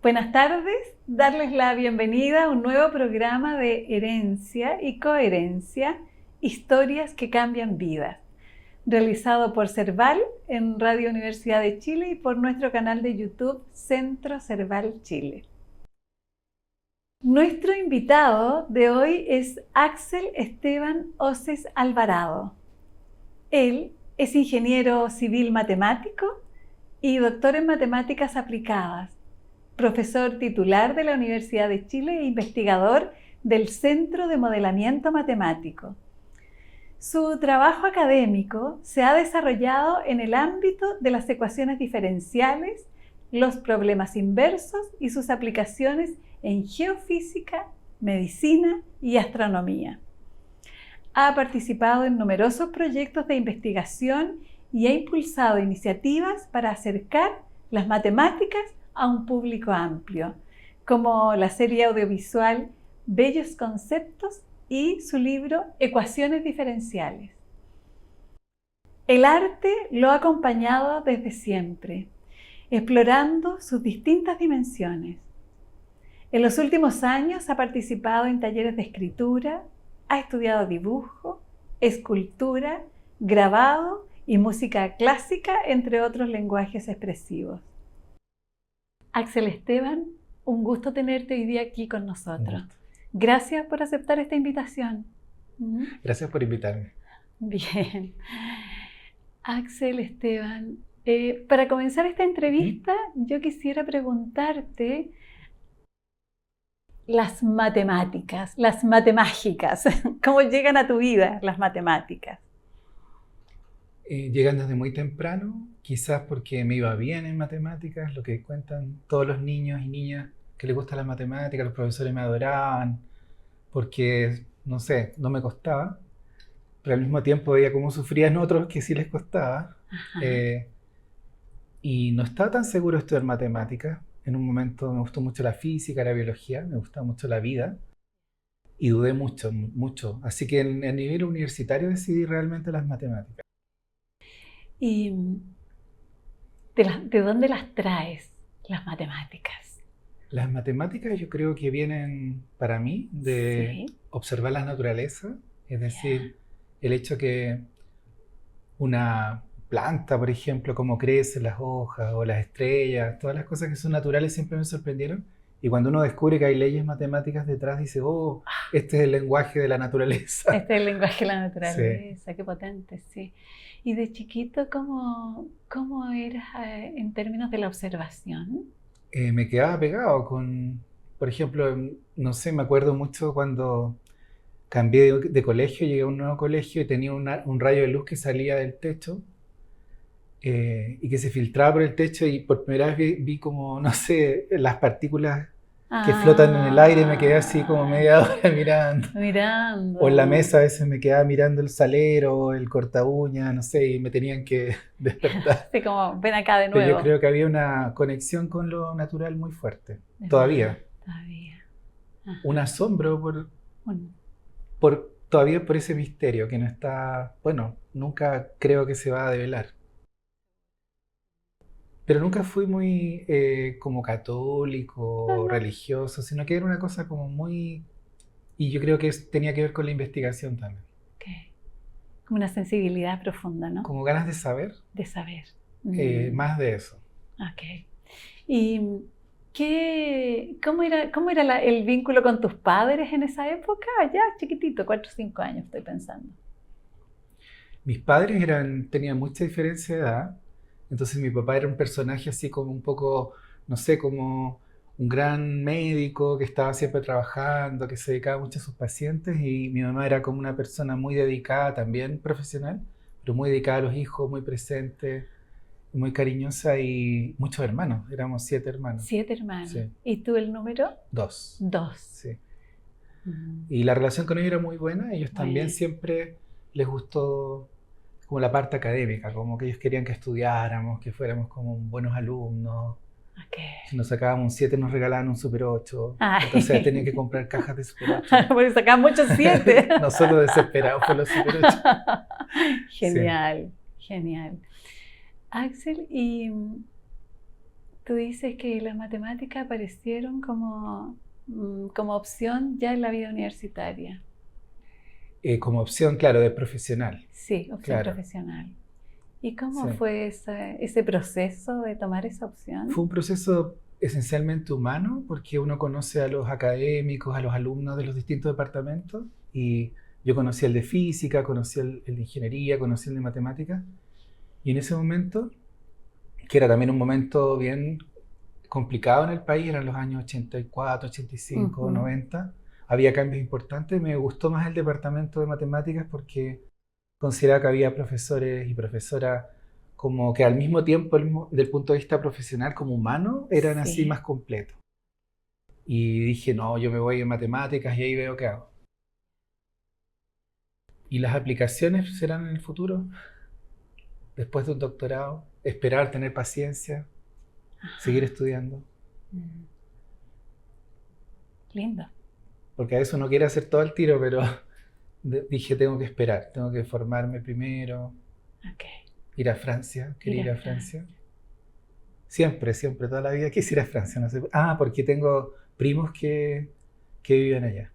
Buenas tardes, darles la bienvenida a un nuevo programa de Herencia y Coherencia, historias que cambian vidas, realizado por Cerval en Radio Universidad de Chile y por nuestro canal de YouTube Centro Cerval Chile. Nuestro invitado de hoy es Axel Esteban Oces Alvarado. Él es ingeniero civil matemático y doctor en matemáticas aplicadas, profesor titular de la Universidad de Chile e investigador del Centro de Modelamiento Matemático. Su trabajo académico se ha desarrollado en el ámbito de las ecuaciones diferenciales, los problemas inversos y sus aplicaciones en geofísica, medicina y astronomía. Ha participado en numerosos proyectos de investigación y ha impulsado iniciativas para acercar las matemáticas a un público amplio, como la serie audiovisual Bellos Conceptos y su libro Ecuaciones Diferenciales. El arte lo ha acompañado desde siempre, explorando sus distintas dimensiones. En los últimos años ha participado en talleres de escritura, ha estudiado dibujo, escultura, grabado y música clásica, entre otros lenguajes expresivos. Axel Esteban, un gusto tenerte hoy día aquí con nosotros. Gracias por aceptar esta invitación. Gracias por invitarme. Bien. Axel Esteban, para comenzar esta entrevista, yo quisiera preguntarte las matemáticas, las matemágicas. ¿Cómo llegan a tu vida las matemáticas? Llegan desde muy temprano, quizás porque me iba bien en matemáticas, lo que cuentan todos los niños y niñas que les gustan las matemáticas, los profesores me adoraban, porque, no sé, no me costaba, pero al mismo tiempo veía cómo sufrían otros que sí les costaba. Y no estaba tan seguro de estudiar matemáticas. En un momento me gustó mucho la física, la biología, me gustaba mucho la vida, y dudé mucho, mucho. Así que en el nivel universitario decidí realmente las matemáticas. ¿Y de dónde las traes, las matemáticas? Las matemáticas yo creo que vienen para mí de observar la naturaleza, es decir, el hecho que una planta, por ejemplo, cómo crecen las hojas o las estrellas, todas las cosas que son naturales siempre me sorprendieron. Y cuando uno descubre que hay leyes matemáticas detrás, dice, oh, este es el lenguaje de la naturaleza. Este es el lenguaje de la naturaleza, qué potente, sí. ¿Y de chiquito cómo eras en términos de la observación? Me quedaba pegado con, por ejemplo, no sé, me acuerdo mucho cuando cambié de colegio, llegué a un nuevo colegio y tenía un rayo de luz que salía del techo y que se filtraba por el techo, y por primera vez vi como, no sé, las partículas que flotan en el aire, y me quedé así como media hora mirando. O en la mesa a veces me quedaba mirando el salero, el corta uña, no sé, y me tenían que despertar. Sí, como ven acá de nuevo. Pero yo creo que había una conexión con lo natural muy fuerte, todavía. Un asombro todavía por ese misterio que no está, bueno, nunca creo que se va a develar. Pero nunca fui muy como católico o religioso, sino que era una cosa como muy... Y yo creo que tenía que ver con la investigación también. Como una sensibilidad profunda, ¿no? Como ganas de saber. De saber. Más de eso. ¿Y cómo era el vínculo con tus padres en esa época? Ya chiquitito, 4 o 5 años estoy pensando. Mis padres tenían mucha diferencia de edad. Entonces mi papá era un personaje así como un poco, no sé, como un gran médico que estaba siempre trabajando, que se dedicaba mucho a sus pacientes, y mi mamá era como una persona muy dedicada, también profesional, pero muy dedicada a los hijos, muy presente, muy cariñosa, y muchos hermanos, éramos 7 hermanos. 7 hermanos. Sí. ¿Y tú el número? 2. 2. Sí. Y la relación con ellos era muy buena, ellos también siempre les gustó como la parte académica, como que ellos querían que estudiáramos, que fuéramos como buenos alumnos. Si nos sacábamos un 7 nos regalaban un Super 8. Entonces tenían que comprar cajas de Super 8. Porque sacaban muchos 7. Nosotros desesperados por los Super 8. Genial, genial. Axel, ¿y Tú dices que las matemáticas aparecieron como opción ya en la vida universitaria. Como opción, claro, de profesional. Sí, opción Claro, profesional. ¿Y cómo sí. fue ese proceso de tomar esa opción? Fue un proceso esencialmente humano porque uno conoce a los académicos, a los alumnos de los distintos departamentos y yo conocí el de física, conocí el de ingeniería, conocí el de matemáticas y en ese momento, que era también un momento bien complicado en el país, eran los años 84, 85, Ujú. 90, había cambios importantes, me gustó más el departamento de matemáticas porque consideraba que había profesores y profesoras como que al mismo tiempo, del punto de vista profesional como humano, eran así más Sí. completos. Y dije, no, yo me voy en matemáticas y ahí veo qué hago. ¿Y las aplicaciones serán en el futuro? Después de un doctorado, esperar, tener paciencia, seguir Ajá. estudiando. Mm. Lindo. Porque a veces uno quiere hacer todo al tiro, pero dije, tengo que esperar, tengo que formarme primero, Ok. ir a Francia, Ir quería a ir a Francia. Francia. Siempre, siempre, toda la vida quise ir a Francia. No sé. Ah, porque tengo primos que viven allá.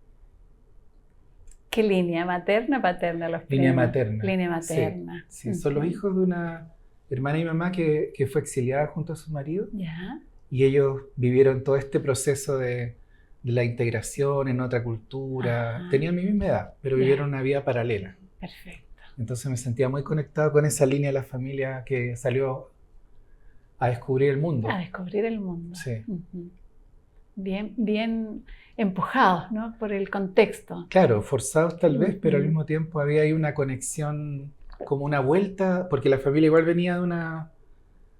¿Qué línea? ¿Materna, paterna los Línea primos? materna, Línea sí. materna. Sí, son los Ujú. hijos de una hermana y mamá que fue exiliada junto a su marido Ya. y ellos vivieron todo este proceso de la integración en otra cultura. Ajá. Tenían mi misma edad, pero Ya. vivieron una vida paralela. Perfecto. Entonces me sentía muy conectado con esa línea de la familia que salió a descubrir el A mundo. descubrir el mundo. Sí. Ujú. Bien, bien empujados, ¿no? Por el contexto. Claro, forzados tal vez, pero al Ujú. mismo tiempo había ahí una conexión, como una vuelta, porque la familia igual venía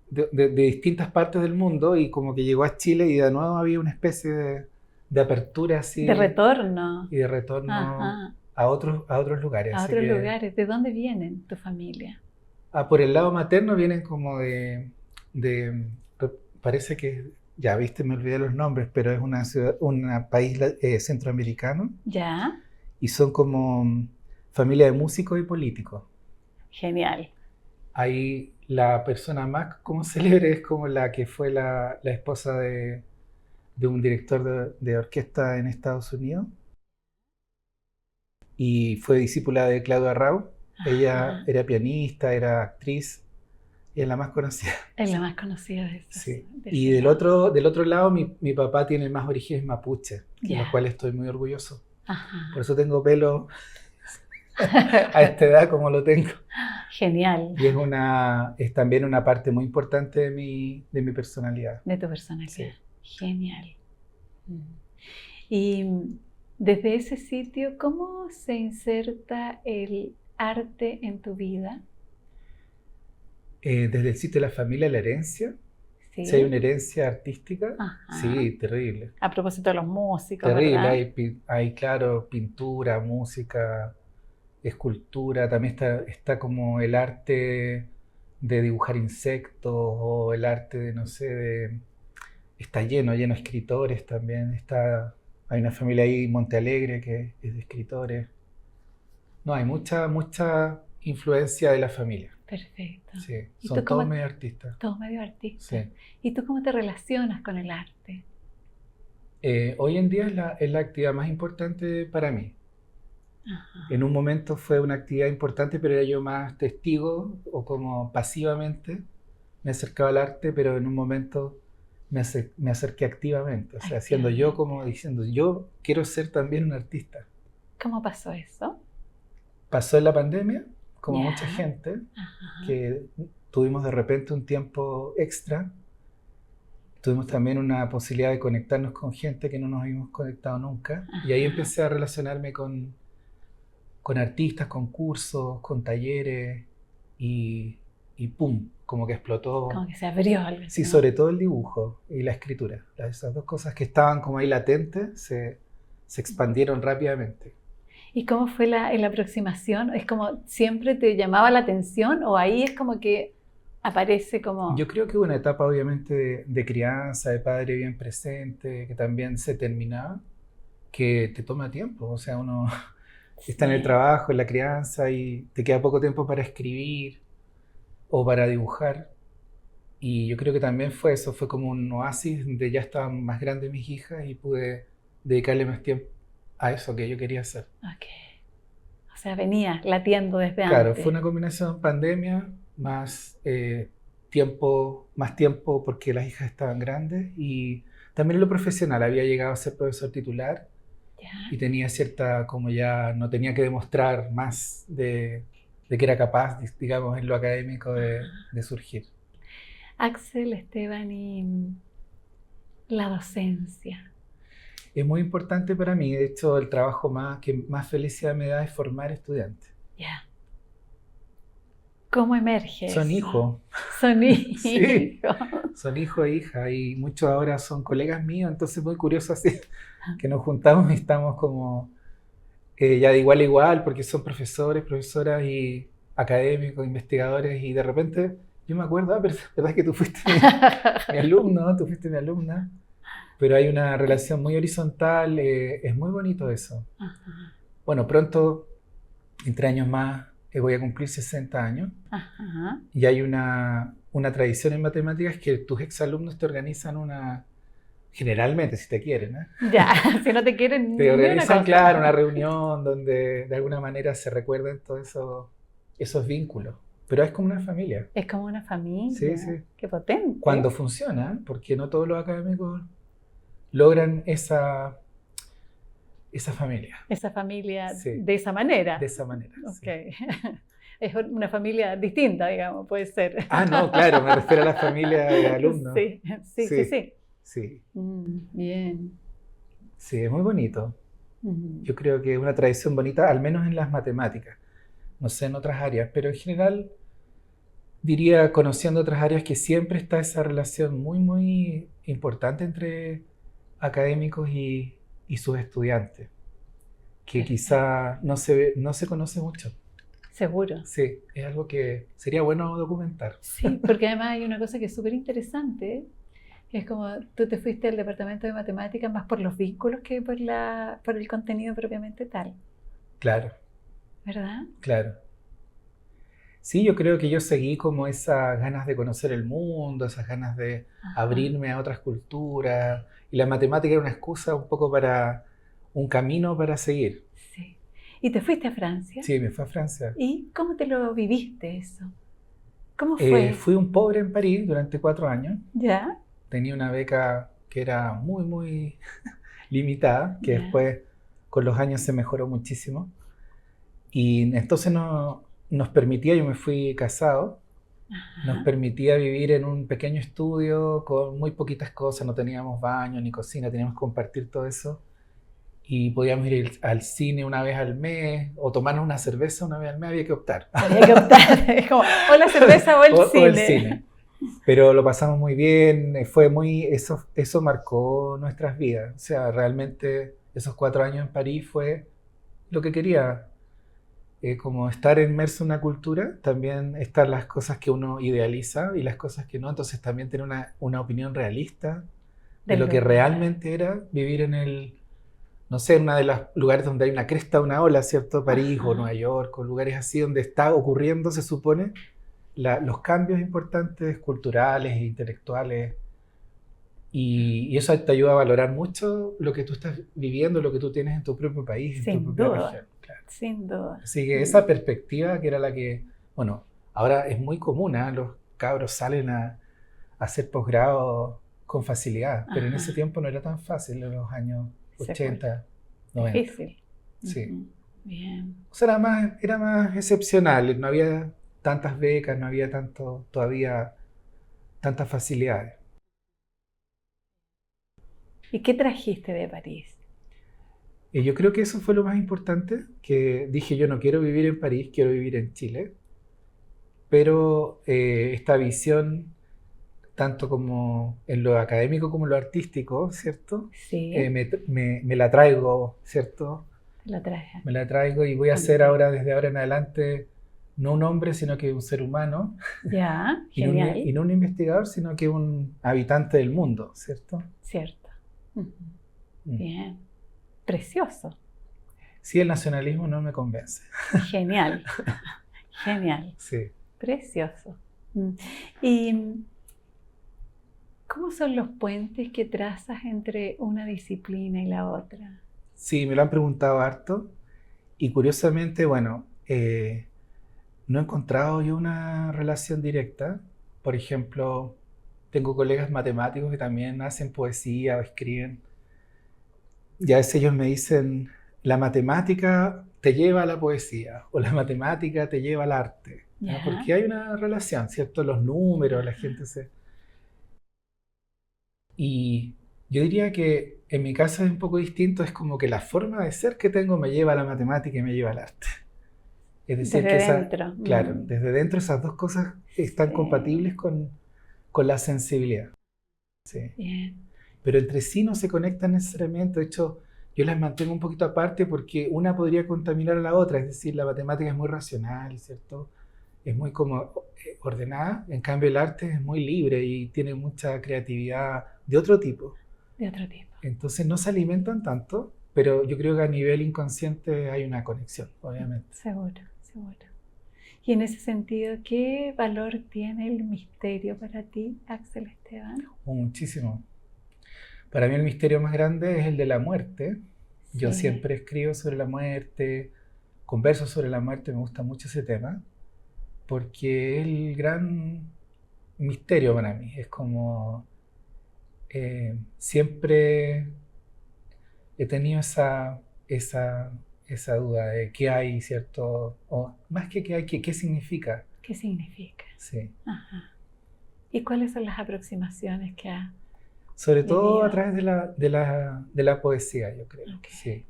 de distintas partes del mundo y como que llegó a Chile y de nuevo había una especie de apertura De así retorno. y de retorno Ajá. a otros lugares. A Así otros que lugares. ¿De dónde vienen tu familia? por el lado materno vienen como de- parece que, ya viste, me olvidé los nombres, pero es una ciudad, un país centroamericano Ya. y son como familia de músicos y políticos. Genial. Ahí la persona más como célebre es como la que fue la esposa de un director de orquesta en Estados Unidos y fue discípula de Claudio Arrau. Ella Ajá. era pianista, era actriz y es la más conocida. Es la más conocida Sí. de Y ese lado. del otro lado, mi papá tiene más orígenes mapuche, de los Ya. cuales estoy muy orgulloso. Por Ajá. eso tengo pelo a esta edad como lo tengo. Genial. Y es también una parte muy importante de mi personalidad. De tu personalidad. Sí. Genial. Mm. Y desde ese sitio, ¿cómo se inserta el arte en tu vida? Desde el sitio de la familia, la herencia, si hay una Sí. herencia artística, Ajá. sí, terrible. A propósito de los músicos, Terrible, ¿verdad? hay claro, pintura, música, escultura, también está como el arte de dibujar insectos o el arte de, no sé, está lleno de escritores también. Hay una familia ahí, Monte Alegre, que es de escritores. No, hay mucha influencia de la familia. Perfecto. Sí, ¿Y tú son todos cómo, medio artistas. todo medio artista? Sí. ¿Y tú cómo te relacionas con el arte? Hoy en día es la actividad más importante para mí. En Ajá. un momento fue una actividad importante, pero era yo más testigo o como pasivamente me acercaba al arte, pero en un momento me acerqué activamente, o sea, siendo yo Activamente. como diciendo, yo quiero ser también un artista. ¿Cómo pasó eso? Pasó en la pandemia, como mucha Ya. gente, Ajá. que tuvimos de repente un tiempo extra, tuvimos también una posibilidad de conectarnos con gente que no nos habíamos conectado nunca, y ahí Ajá. empecé a relacionarme con artistas, con cursos, con talleres, y, y ¡pum! Como que explotó. Como que se abrió algo Sí, así, ¿no? sobre todo el dibujo y la escritura. Esas dos cosas que estaban como ahí latentes se expandieron rápidamente. ¿Y cómo fue la aproximación? ¿Es como siempre te llamaba la atención o ahí es como que aparece como... Yo creo que hubo una etapa obviamente de crianza, de padre bien presente, que también se terminaba, que te toma tiempo. O sea, uno está en el Sí, trabajo, en la crianza y te queda poco tiempo para escribir o para dibujar. Y yo creo que también fue eso, fue como un oasis donde ya estaban más grandes mis hijas y pude dedicarle más tiempo a eso que yo quería hacer. Ok. O sea, venía latiendo desde Claro, antes. fue una combinación pandemia más más tiempo porque las hijas estaban grandes y también en lo profesional. Había llegado a ser profesor titular Ya. y tenía cierta, como ya no tenía que demostrar más de que era capaz, digamos, en lo académico de surgir. Axel, Esteban, y la docencia. Es muy importante para mí, de hecho, el trabajo que más felicidad me da es formar estudiantes. Ya. ¿Cómo emerge Son eso? hijos, Son sí, hijos. son hijos e hijas y muchos ahora son colegas míos, entonces muy curioso así que nos juntamos y estamos como ya de igual a igual porque son profesores, profesoras y académicos, investigadores y de repente yo me acuerdo, verdad que tú fuiste mi alumno, tú fuiste mi alumna, pero hay una relación muy horizontal, es muy bonito eso. Ajá, Bueno, pronto, entre años más, voy a cumplir 60 años ajá. y hay una tradición en matemáticas que tus exalumnos te organizan generalmente, si te quieren, ¿eh? Ya, si no te quieren Te ni una organizan, cosa. claro, una reunión donde de alguna manera se recuerden todos esos vínculos. Pero es como una familia. Es como una familia. Sí, sí. Qué potente. Cuando funciona, porque no todos los académicos logran esa familia. Esa familia Sí, de esa manera. de esa manera. Ok. Sí. Es una familia distinta, digamos, puede ser. Ah, no, claro, me refiero a la familia de alumnos. Sí, sí, sí, sí. Sí, Bien. sí, es muy bonito. Mm. Yo creo que es una tradición bonita, al menos en las matemáticas. No sé en otras áreas, pero en general diría, conociendo otras áreas, que siempre está esa relación muy, muy importante entre académicos y sus estudiantes, que Perfecto. quizá no se conoce mucho. Seguro. Sí, es algo que sería bueno documentar. Sí, porque además hay una cosa que es súper interesante, que es como tú te fuiste al departamento de matemáticas más por los vínculos que por el contenido propiamente tal, Claro, ¿verdad? claro. Sí, yo creo que yo seguí como esas ganas de conocer el mundo, esas ganas de Ajá. abrirme a otras culturas, y la matemática era una excusa un poco un camino para seguir. Sí. ¿Y te fuiste a Francia? Sí, me fui a Francia. ¿Y cómo te lo viviste eso? ¿Cómo fue? Fui un pobre en París durante 4 años. ¿Ya? Tenía una beca que era muy, muy limitada, que Ya. después con los años se mejoró muchísimo. Y entonces nos permitía, yo me fui casado, nos Ajá. permitía vivir en un pequeño estudio con muy poquitas cosas, no teníamos baño ni cocina, teníamos que compartir todo eso. Y podíamos ir al cine una vez al mes o tomarnos una cerveza una vez al mes, había que optar. Había que optar, es como, o la cerveza o el cine. O el cine. Pero lo pasamos muy bien, eso marcó nuestras vidas. O sea, realmente esos 4 años en París fue lo que quería. Como estar inmerso en una cultura, también están las cosas que uno idealiza y las cosas que no. Entonces también tener una opinión realista de Del lo que lugar. realmente era vivir no sé, en uno de los lugares donde hay una cresta, una ola, ¿cierto? París Ajá. o Nueva York, o lugares así donde está ocurriendo, se supone, los cambios importantes culturales e intelectuales. Y eso te ayuda a valorar mucho lo que tú estás viviendo, lo que tú tienes en tu propio país, en tu Sin propia duda, región. Claro. sin duda. Así que esa perspectiva que era la que, bueno, ahora es muy común, ¿eh? Los cabros salen a hacer posgrado con facilidad, pero en ese Ajá. tiempo no era tan fácil en los años Seguro. 80, 90. Difícil. Sí. Ujú. Bien. O sea, era más excepcional, no había tantas becas, no había todavía tantas facilidades. ¿Y qué trajiste de París? Y yo creo que eso fue lo más importante, que dije yo no quiero vivir en París, quiero vivir en Chile, pero esta visión, tanto como en lo académico como en lo artístico, ¿cierto? Sí, Me la traigo, ¿cierto? te la traje. Me la traigo y voy a ser ahora, desde ahora en adelante, no un hombre, sino que un ser humano, Ya, y no genial. y no un investigador, sino que un habitante del mundo, ¿cierto? Cierto. Ujú. Mm. Bien. Precioso. Sí, el nacionalismo no me convence. Genial. Genial. Sí. Precioso. Mm. ¿Y ¿Cómo son los puentes que trazas entre una disciplina y la otra? Sí, me lo han preguntado harto y curiosamente, bueno, no he encontrado yo una relación directa. Por ejemplo, tengo colegas matemáticos que también hacen poesía o escriben. Y a veces ellos me dicen, la matemática te lleva a la poesía o la matemática te lleva al arte. ¿No? Ya. Porque hay una relación, ¿cierto? Los números, la gente se... Y yo diría que en mi caso es un poco distinto, es como que la forma de ser que tengo me lleva a la matemática y me lleva al arte. Es decir, Desde que dentro. claro, desde dentro esas dos cosas están Sí. compatibles con la sensibilidad. Sí. Bien. Pero entre sí no se conectan necesariamente. De hecho, yo las mantengo un poquito aparte porque una podría contaminar a la otra. Es decir, la matemática es muy racional, ¿cierto? Es muy como ordenada. En cambio, el arte es muy libre y tiene mucha creatividad de otro tipo. De otro tipo. Entonces no se alimentan tanto, pero yo creo que a nivel inconsciente hay una conexión, obviamente. Seguro, seguro. Y en ese sentido, ¿qué valor tiene el misterio para ti, Axel Esteban? Muchísimo. Para mí el misterio más grande es el de la muerte. Yo Sí. siempre escribo sobre la muerte, converso sobre la muerte, me gusta mucho ese tema, porque es el gran misterio para mí. Es como siempre he tenido esa duda de qué hay, ¿cierto? O más que qué hay, qué significa. ¿Qué significa? Sí. Ajá. ¿Y cuáles son las aproximaciones que ha Sobre todo vivido? a través de la poesía, yo creo. Ok. Sí.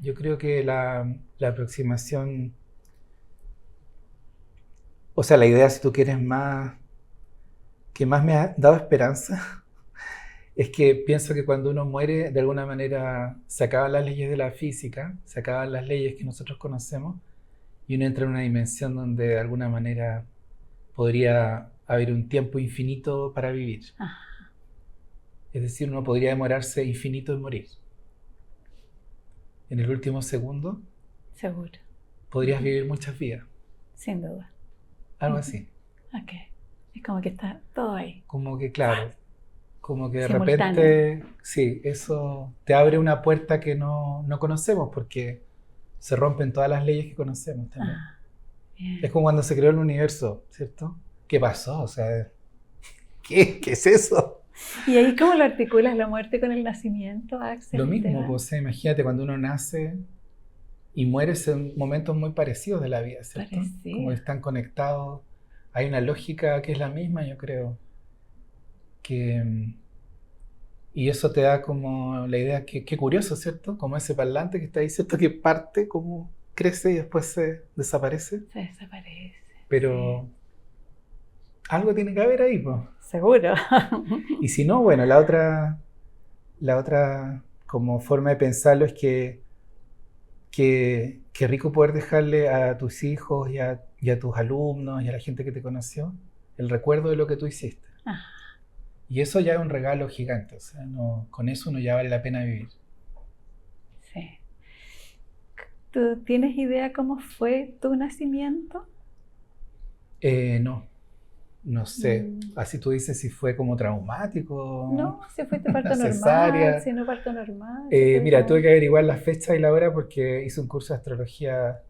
Yo creo que la aproximación, o sea, la idea, si tú quieres más, que más me ha dado esperanza, es que pienso que cuando uno muere, de alguna manera se acaban las leyes de la física, se acaban las leyes que nosotros conocemos, y uno entra en una dimensión donde de alguna manera podría haber un tiempo infinito para vivir. Ajá. Es decir, uno podría demorarse infinito en morir. En el último segundo Seguro. podrías vivir muchas vidas. Sin duda. Algo así. Ok. Es como que está todo ahí. Como que, claro, como que de Simultáneo. repente, sí, eso te abre una puerta que no conocemos porque se rompen todas las leyes que conocemos también. Ah, bien. Es como cuando se creó el universo, ¿cierto? ¿Qué pasó? O sea, ¿qué es eso? ¿Y ahí cómo lo articulas la muerte con el nacimiento, Axel Lo mismo, Esteban? pues, imagínate cuando uno nace y muere, son momentos muy parecidos de la vida, ¿cierto? Parecido. Como están conectados, hay una lógica que es la misma, yo creo. Y eso te da como la idea, que curioso, ¿cierto? Como ese parlante que está ahí, ¿cierto? Que parte, como crece y después se desaparece. Se desaparece. Pero algo tiene que haber ahí, pues. Seguro. Y si no, bueno, la otra como forma de pensarlo es que rico poder dejarle a tus hijos y a tus alumnos y a la gente que te conoció el recuerdo de lo que tú hiciste. Ajá. Y eso ya es un regalo gigante, o sea, con eso uno ya vale la pena vivir. Sí. ¿Tú tienes idea cómo fue tu nacimiento? No sé. Así tú dices si fue como traumático. No, si fuiste parto cesárea. normal, si no parto normal. Mira, tuve que averiguar la fecha y la hora porque hice un curso de astrología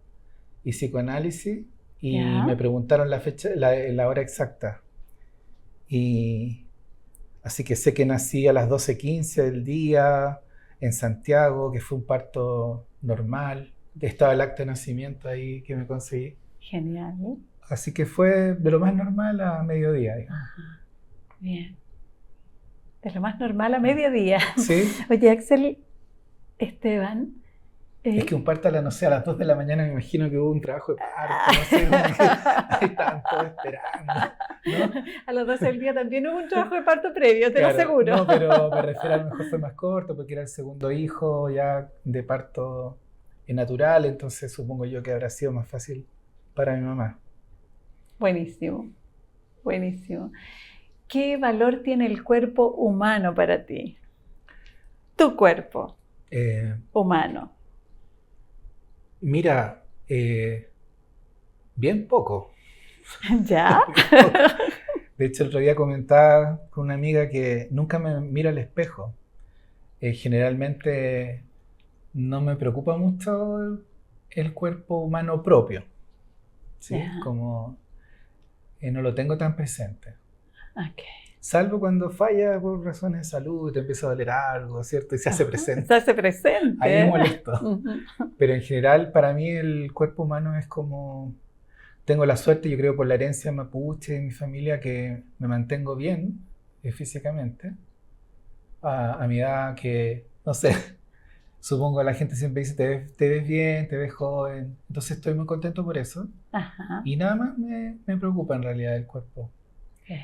y psicoanálisis y ¿Ya? me preguntaron la fecha, la hora exacta. Y así que sé que nací a las 12:15 del día en Santiago, que fue un parto normal. Estaba el acta de nacimiento ahí que me conseguí. Genial. Así que fue de lo más normal a mediodía, digamos. Ajá. Bien. De lo más normal a mediodía. Sí. Oye, Axel Esteban. Es que un parto no sé, a las 2 de la mañana me imagino que hubo un trabajo de parto, no sé, como que ahí estaban todos esperando, ¿no? A las 12 del día también hubo un trabajo de parto previo, te lo Claro, aseguro. no, pero me refiero a lo mejor fue más corto porque era el segundo hijo ya de parto natural, entonces supongo yo que habrá sido más fácil para mi mamá. Buenísimo, buenísimo. ¿Qué valor tiene el cuerpo humano para ti? Tu cuerpo humano. Mira, bien poco. ¿Ya? De hecho, el otro día comentaba con una amiga que nunca me miro al espejo. Generalmente no me preocupa mucho el cuerpo humano propio, ¿sí? Ya, Como no lo tengo tan presente. ok. Salvo cuando falla por razones de salud, te empieza a doler algo, ¿cierto? Y se hace Ajá, se presente. hace Ahí me presente. molesto. Ujú. Pero en general, para mí el cuerpo humano es como... Tengo la suerte, yo creo, por la herencia mapuche de mi familia, que me mantengo bien físicamente. A mi edad que, no sé, supongo la gente siempre dice, te ves bien, te ves joven. Entonces estoy muy contento por eso. Ajá. Y nada más me preocupa en realidad el cuerpo Ok.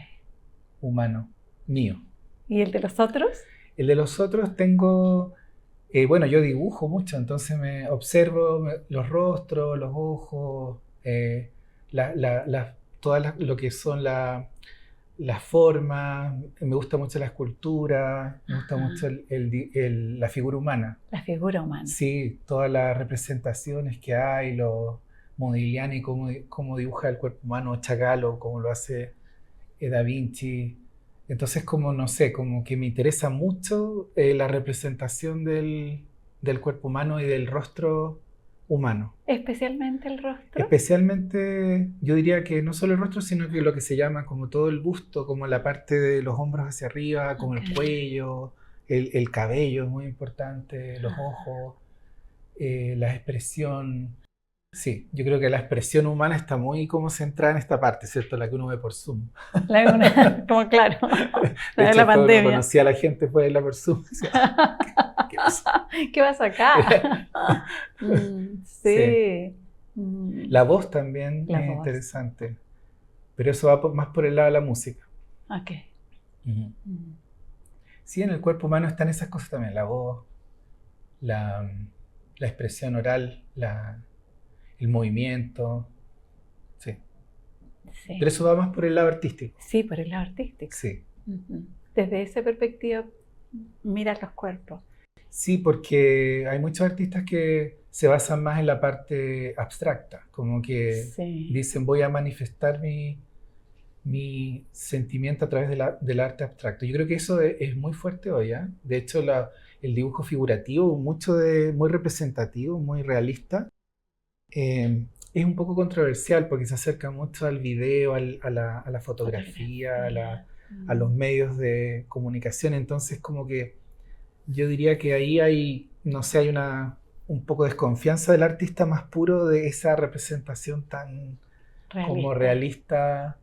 humano, mío. ¿Y el de los otros? El de los otros tengo, bueno, yo dibujo mucho, entonces me observo los rostros, los ojos, lo que son las formas, me gusta mucho la escultura, me gusta mucho Ajá. la figura humana. La figura humana. Sí, todas las representaciones que hay, lo Modigliani, cómo dibuja el cuerpo humano, Chagall, cómo lo hace Da Vinci. Entonces, como no sé, como que me interesa mucho la representación del cuerpo humano y del rostro humano. Especialmente el rostro. Especialmente, yo diría que no solo el rostro, sino que lo que se llama como todo el busto, como la parte de los hombros hacia arriba, como Ok. el cuello, el cabello es muy importante, los Ah, ojos, la expresión. Sí, yo creo que la expresión humana está muy como centrada en esta parte, ¿cierto? La que uno ve por Zoom. como claro, De la de hecho, la después uno pandemia. conocía a la gente por verla por Zoom. Decía, "Ah, ¿qué pasó?". ¿Qué vas acá? Sí. Sí. Mm, La voz también la es voz. interesante, pero eso va más por el lado de la música. Ok. Ujú. Mm, Sí, en el cuerpo humano están esas cosas también, la voz, la, la expresión oral, el movimiento, sí. Pero sí. eso va más por el lado artístico, Sí, por el lado artístico. sí. Ujú. Desde esa perspectiva, miras los cuerpos. Sí, porque hay muchos artistas que se basan más en la parte abstracta, como que Sí. dicen voy a manifestar mi sentimiento a través del arte abstracto. Yo creo que eso es muy fuerte hoy, ¿ah? De hecho, el dibujo figurativo, muy representativo, muy realista, es un poco controversial porque se acerca mucho al video, a la fotografía, Fotografía. a los medios de comunicación. Entonces, como que yo diría que ahí hay, no sé, un poco de desconfianza del artista más puro de esa representación tan como Realista.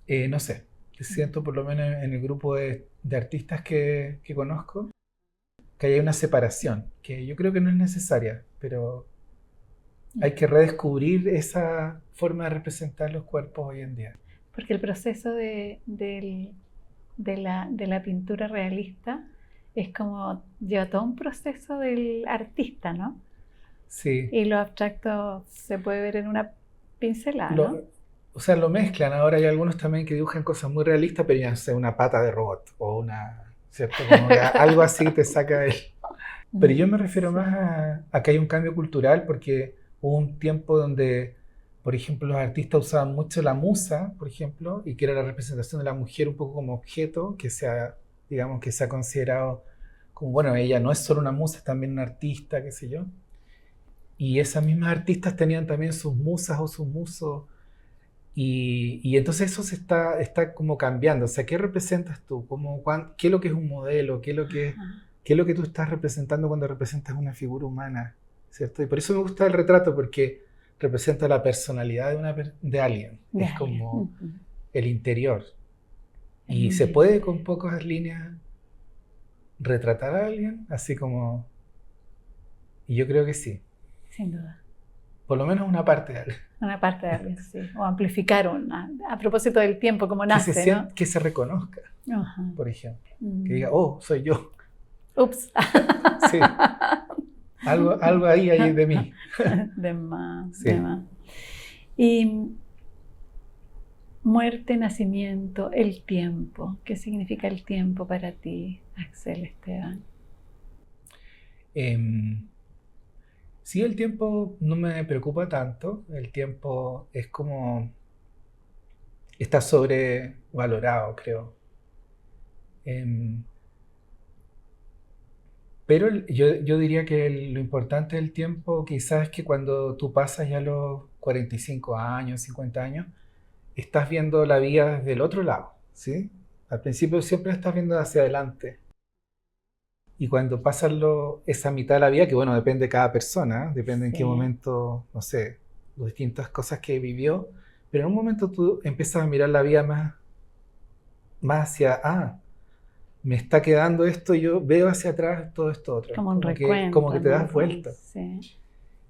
realista. No sé, Mm. siento por lo menos en el grupo de artistas que conozco que hay una separación, que yo creo que no es necesaria, pero hay que redescubrir esa forma de representar los cuerpos hoy en día. Porque el proceso de la pintura realista es como lleva todo un proceso del artista, ¿no? Sí, Y lo abstracto se puede ver en una pincelada, ¿no? lo, o sea, lo mezclan. Ahora hay algunos también que dibujan cosas muy realistas, pero ya no sé, una pata de robot o ¿cierto? Como que algo así te saca el... Pero yo me refiero Sí. más a que hay un cambio cultural porque hubo un tiempo donde, por ejemplo, los artistas usaban mucho la musa, por ejemplo, y que era la representación de la mujer un poco como objeto, digamos, que se ha considerado como, bueno, ella no es solo una musa, es también una artista, qué sé yo. Y esas mismas artistas tenían también sus musas o sus musos. Y entonces eso está como cambiando. O sea, ¿qué representas tú? ¿Qué es lo que es un modelo? Ajá. ¿Qué es lo que tú estás representando cuando representas una figura humana? ¿Cierto? Y por eso me gusta el retrato, porque representa la personalidad de alguien. De Es alguien. como Ujú. el interior. El Y se puede interior, con pocas líneas retratar a alguien, así como... Y yo creo que sí. sin duda. Por lo menos una parte de alguien. Una parte de alguien, sí. O amplificar una. A propósito del tiempo, como nace, ¿no? Que se reconozca, Ajá. por ejemplo. Que Mm. diga, oh, soy yo. Ups. Sí. Algo ahí hay de mí. De más, de Sí. más. Y muerte, nacimiento, el tiempo. ¿Qué significa el tiempo para ti, Axel Esteban? Em, sí, el tiempo no me preocupa tanto. El tiempo es como... está sobrevalorado, creo. Em, pero yo diría que lo importante del tiempo quizás es que cuando tú pasas ya los 45 años, 50 años, estás viendo la vida desde el otro lado, ¿sí? Al principio siempre estás viendo hacia adelante. Y cuando pasas esa mitad de la vida, que bueno, depende de cada persona, depende en qué Sí, momento, no sé, las distintas cosas que vivió, pero en un momento tú empiezas a mirar la vida más hacia, me está quedando esto, yo veo hacia atrás todo esto otro, como un como recuento que te en el das fondo. vuelta. Sí.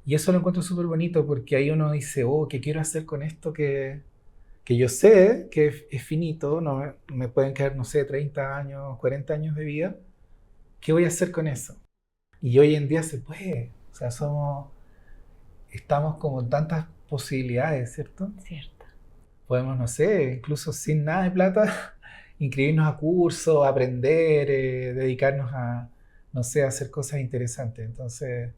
Y eso lo encuentro súper bonito porque ahí uno dice, oh, ¿qué quiero hacer con esto que yo sé que es finito, no me pueden quedar, no sé, 30 años, 40 años de vida? ¿Qué voy a hacer con eso? Y hoy en día se puede, o sea, estamos como tantas posibilidades, ¿cierto? Cierto. Podemos, no sé, incluso sin nada de plata, inscribirnos a cursos, aprender, dedicarnos a, no sé, a hacer cosas interesantes. Entonces,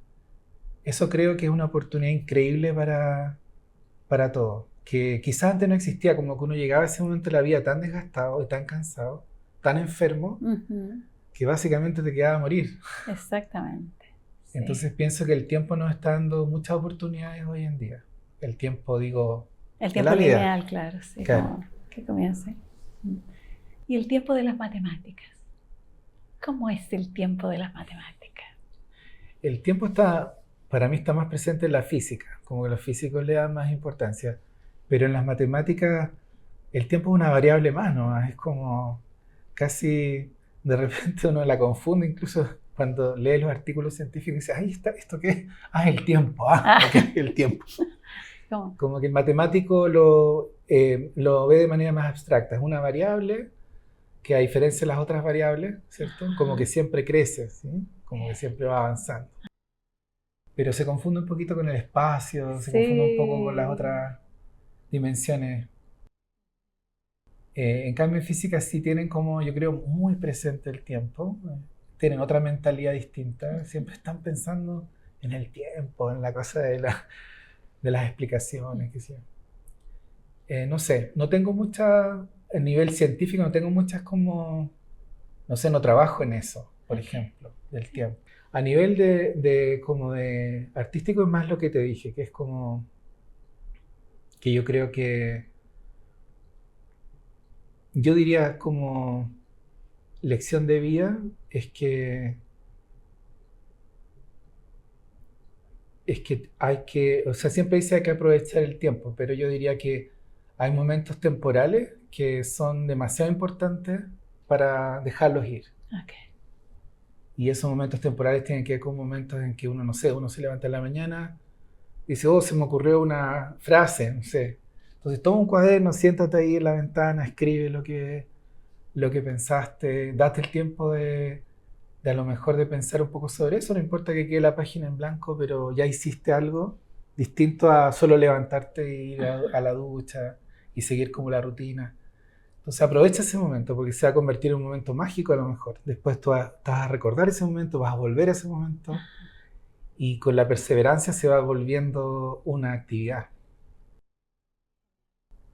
eso creo que es una oportunidad increíble para todos, que quizás antes no existía, como que uno llegaba a ese momento de la vida tan desgastado y tan cansado, tan enfermo, Ujú. que básicamente te quedaba a morir. Exactamente. Sí. Entonces pienso que el tiempo nos está dando muchas oportunidades hoy en día. El tiempo, digo, El de tiempo la vida. lineal, claro, sí, Claro. como que comience. Mm. Y el tiempo de las matemáticas. ¿Cómo es el tiempo de las matemáticas? El tiempo para mí está más presente en la física, como que los físicos le dan más importancia. Pero en las matemáticas el tiempo es una variable más, ¿no? Es como casi de repente uno la confunde, incluso cuando lee los artículos científicos y dice, ay, ¿esto qué es? El tiempo, ok, Ah, el tiempo. ¿cómo? Como que el matemático lo ve de manera más abstracta, es una variable que a diferencia de las otras variables, ¿cierto? Como que siempre crece, ¿sí? Como que siempre va avanzando. Pero se confunde un poquito con el espacio, se confunde un poco con las Sí. otras dimensiones. En cambio, en física sí tienen como, yo creo, muy presente el tiempo. Tienen otra mentalidad distinta. Siempre están pensando en el tiempo, en la cosa de las explicaciones, qué sé yo. No sé, no tengo mucha, a nivel científico, no tengo muchas como, no sé, no trabajo en eso, por Ok. ejemplo, del tiempo. A nivel como de artístico es más lo que te dije, que es como que yo creo que, yo diría como lección de vida es que hay que, o sea, siempre dice hay que aprovechar el tiempo, pero yo diría que hay momentos temporales que son demasiado importantes para dejarlos ir. Ok. Y esos momentos temporales tienen que ver con momentos en que uno, no sé, uno se levanta en la mañana y dice, oh, se me ocurrió una frase, no sé. Entonces toma un cuaderno, siéntate ahí en la ventana, escribe lo que pensaste, date el tiempo de a lo mejor de pensar un poco sobre eso, no importa que quede la página en blanco, pero ya hiciste algo distinto a solo levantarte e ir a la ducha y seguir como la rutina. Entonces aprovecha ese momento porque se va a convertir en un momento mágico a lo mejor. Después te vas a recordar ese momento, vas a volver a ese momento y con la perseverancia se va volviendo una actividad.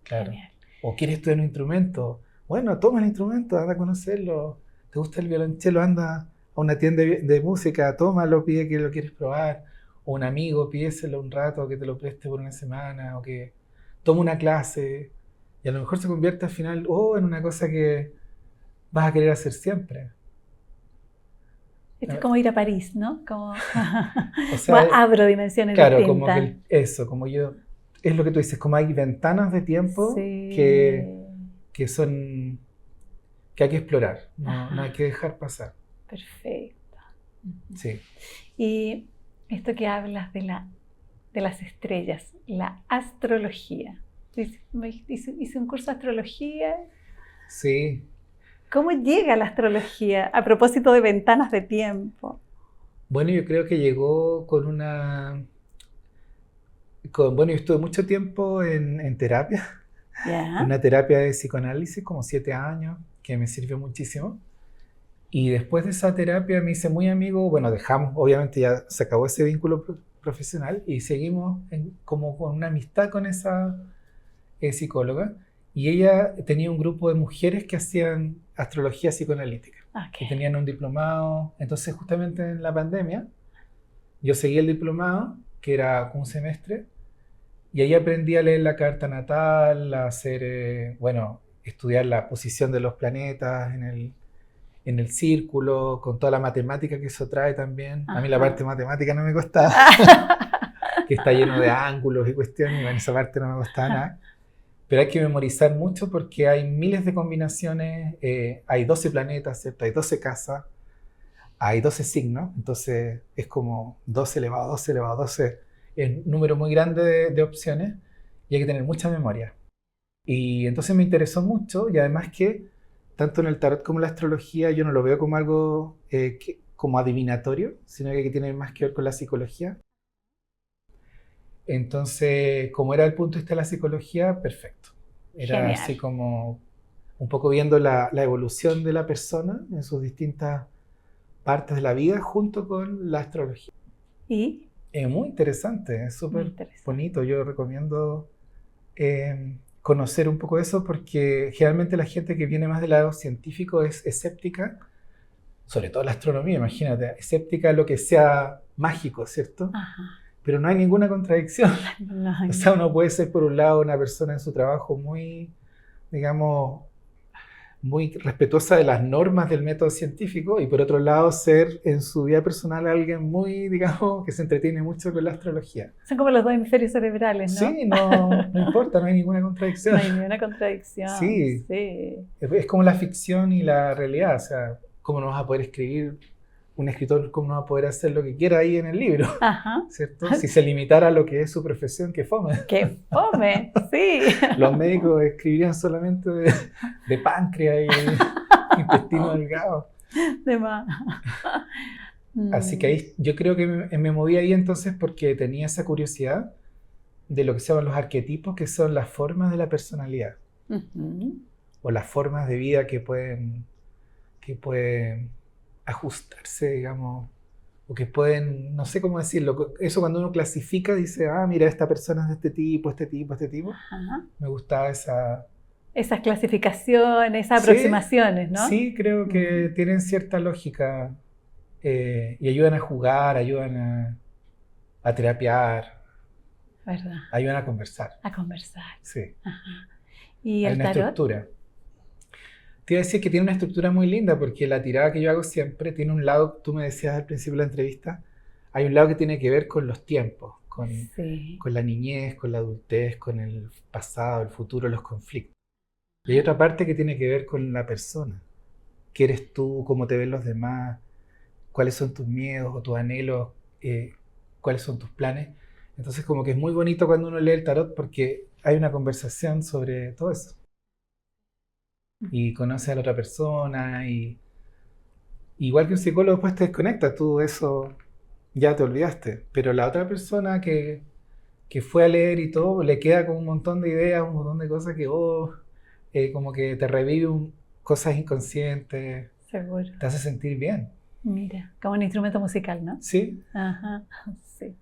Claro. Genial. O quieres estudiar un instrumento. Bueno, toma el instrumento, anda a conocerlo. ¿Te gusta el violonchelo? Anda a una tienda de música, tómalo, pide que lo quieres probar. O un amigo, pídeselo un rato, que te lo preste por una semana, o que tome una clase. Y a lo mejor se convierte al final, en una cosa que vas a querer hacer siempre. Esto es como ir a París, ¿no? Como O sea, abro dimensiones claro, como que distintas. eso, como yo, es lo que tú dices, como hay ventanas de tiempo que, Sí. que son, que hay que explorar, no hay Ajá. que dejar pasar. Perfecto. Ujú. Sí, Y esto que hablas de las estrellas, la astrología. Hice un curso de astrología. sí. ¿Cómo llega la astrología a propósito de ventanas de tiempo? Bueno, yo creo que llegó bueno, yo estuve mucho tiempo en terapia, en ¿Ya? una terapia de psicoanálisis, como 7 años, que me sirvió muchísimo. Y después de esa terapia me hice muy amigo, bueno, dejamos, obviamente ya se acabó ese vínculo profesional y seguimos como con una amistad con esa psicóloga. Y ella tenía un grupo de mujeres que hacían astrología psicoanalítica, que Ok. tenían un diplomado. Entonces, justamente en la pandemia, yo seguí el diplomado, que era un semestre, y ahí aprendí a leer la carta natal, a hacer, bueno, estudiar la posición de los planetas en el círculo, con toda la matemática que eso trae también. A mí la Ajá. parte matemática no me costaba, que está lleno de ángulos y cuestiones, y bueno, esa parte no me costaba nada. Pero hay que memorizar mucho porque hay miles de combinaciones, hay 12 planetas, ¿cierto? Hay 12 casas, hay 12 signos, entonces es como 12 elevado a 12 elevado a 12, es un número muy grande de opciones y hay que tener mucha memoria. Y entonces me interesó mucho y además que tanto en el tarot como en la astrología yo no lo veo como algo como adivinatorio, sino que tiene más que ver con la psicología. Entonces, como era el punto de vista de la psicología, perfecto. Era Genial. así como un poco viendo la evolución de la persona en sus distintas partes de la vida junto con la astrología. Y Es muy interesante, es muy súper interesante. bonito. Yo recomiendo conocer un poco eso porque generalmente la gente que viene más del lado científico es escéptica, sobre todo la astronomía, imagínate, escéptica a lo que sea mágico, ¿cierto? Ajá. Pero no hay ninguna contradicción. No, O sea, uno puede ser por un lado una persona en su trabajo muy, digamos, muy respetuosa de las normas del método científico y por otro lado ser en su vida personal alguien muy, digamos, que se entretiene mucho con la astrología. son como los dos hemisferios cerebrales, ¿no? Sí, no, no importa, no hay ninguna No contradicción. hay ninguna contradicción. Sí, Sí. es como la ficción y la realidad, o sea, ¿cómo no vas a poder escribir, un escritor, cómo no va a poder hacer lo que quiera ahí en el libro? Ajá. ¿Cierto? Si se limitara a lo que es su profesión, que fome. ¡Qué fome! Sí. Los médicos escribirían solamente de páncreas y intestino delgado. De más. Así que Mm. ahí yo creo que me moví ahí entonces porque tenía esa curiosidad de lo que se llaman los arquetipos, que son las formas de la personalidad Ujú. o las formas de vida que pueden ajustarse, digamos, o que pueden, no sé cómo decirlo, eso cuando uno clasifica dice, ah, mira, esta persona es de este tipo, este tipo, este tipo. Ajá. Me gustaba esa... Esas clasificaciones, esas Sí, aproximaciones, ¿no? sí, creo Mm. que tienen cierta lógica y ayudan a jugar, ayudan a terapiar, ¿Verdad? ayudan a conversar. A conversar. Sí, Ajá. ¿Y hay el una tarot? estructura. Te iba a decir que tiene una estructura muy linda porque la tirada que yo hago siempre tiene un lado, tú me decías al principio de la entrevista, hay un lado que tiene que ver con los tiempos, Sí. con la niñez, con la adultez, con el pasado, el futuro, los conflictos. Y hay otra parte que tiene que ver con la persona. ¿Qué eres tú? ¿Cómo te ven los demás? ¿Cuáles son tus miedos o tus anhelos? Eh, ¿Cuáles son tus planes? Entonces como que es muy bonito cuando uno lee el tarot porque hay una conversación sobre todo eso. Y conoce a la otra persona y igual que un psicólogo después te desconectas, tú eso ya te olvidaste. Pero la otra persona que fue a leer y todo, le queda con un montón de ideas, un montón de cosas que, como que te revive cosas inconscientes, Seguro. te hace sentir bien. Mira, como un instrumento musical, ¿no? Sí, Ajá. Sí.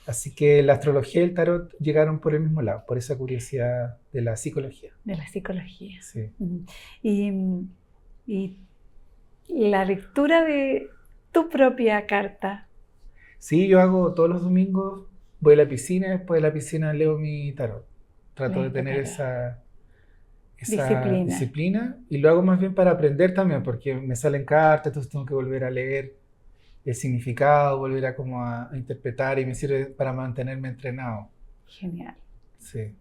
así que la astrología y el tarot llegaron por el mismo lado, por esa curiosidad de la psicología. De la psicología. Sí. Mm. Y la lectura de tu propia carta. Sí, yo hago todos los domingos, voy a la piscina, después de la piscina leo mi tarot. Trato de Lees tu tener tarot. esa Disciplina. disciplina y lo hago más bien para aprender también, porque me salen cartas, entonces tengo que volver a leer el significado, volver a como a interpretar y me sirve para mantenerme entrenado. Genial, Sí,